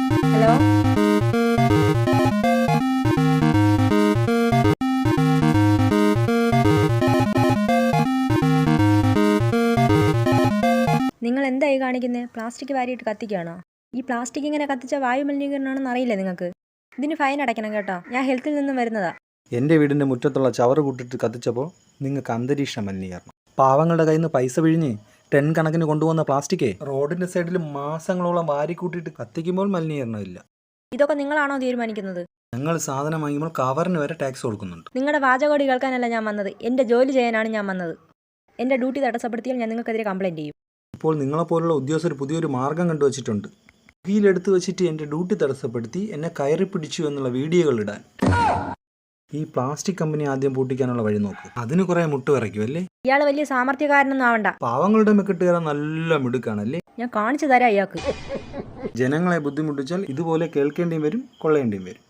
Hello. നിങ്ങൾ എന്തായി കാണിക്കുന്നത്? പ്ലാസ്റ്റിക് വാരിയിട്ട് കത്തിക്കുകയാണോ? ഈ പ്ലാസ്റ്റിക് ഇങ്ങനെ കത്തിച്ച വായു മലിനീകരണമാണെന്ന് അറിയില്ലേ നിങ്ങൾക്ക്? ഇതിന് ഫൈൻ അടയ്ക്കണം കേട്ടോ. ഞാൻ ഹെൽത്തിൽ നിന്നും വരുന്നതാ. എൻ്റെ വീടിൻ്റെ മുറ്റത്തുള്ള ചവറ് കൂട്ടിട്ട് കത്തിച്ചപ്പോൾ നിങ്ങൾക്ക് അന്തരീക്ഷ മലിനീകരണം. പാവങ്ങളുടെ കയ്യിൽ നിന്ന് പൈസ പിഴിഞ്ഞ് ടെൻ കണക്കിന് കൊണ്ടുപോകുന്ന പ്ലാസ്റ്റിക്കേ റോഡിൻ്റെ സൈഡിൽ മാസങ്ങളോളം വാരിക്കൂട്ടിയിട്ട് കത്തിക്കുമ്പോൾ മലിനീകരണമില്ല. ഇതൊക്കെ നിങ്ങളാണോ തീരുമാനിക്കുന്നത്? ഞങ്ങൾ സാധനം വാങ്ങുമ്പോൾ കവറിന് വരെ ടാക്സ് കൊടുക്കുന്നുണ്ട്. നിങ്ങളുടെ വാചകോടി കേൾക്കാനല്ല ഞാൻ വന്നത്, എൻ്റെ ജോലി ചെയ്യാനാണ് ഞാൻ വന്നത്. എൻ്റെ ഡ്യൂട്ടി തടസ്സപ്പെടുത്തിയാൽ ഞാൻ നിങ്ങൾക്കെതിരെ കംപ്ലയിൻറ്റ് ചെയ്യും. ഇപ്പോൾ നിങ്ങളെപ്പോലുള്ള ഉദ്യോഗസ്ഥർ പുതിയൊരു മാർഗം കണ്ടുവച്ചിട്ടുണ്ട്. കീഴിലെടുത്ത് വെച്ചിട്ട് എൻ്റെ ഡ്യൂട്ടി തടസ്സപ്പെടുത്തി എന്നെ കയറി പിടിച്ചു എന്നുള്ള വീഡിയോകൾ ഇടാൻ. ഈ പ്ലാസ്റ്റിക് കമ്പനി ആദ്യം പൂട്ടിക്കാനുള്ള വഴി നോക്ക്. അതിന് കുറെ മുട്ട് വിറയ്ക്കും അല്ലേ? ഇയാൾ വലിയ സാമർത്ഥ്യക്കാരനൊന്നും ആവണ്ട. പാവങ്ങളുടെ മെക്കിട്ട് കയറാൻ നല്ല മിടുക്കാണല്ലേ? ഞാൻ കാണിച്ചു തരാം ഇയാൾക്ക്. ജനങ്ങളെ ബുദ്ധിമുട്ടിച്ചാൽ ഇതുപോലെ കേൾക്കേണ്ടിയും വരും, കൊള്ളേണ്ടിയും വരും.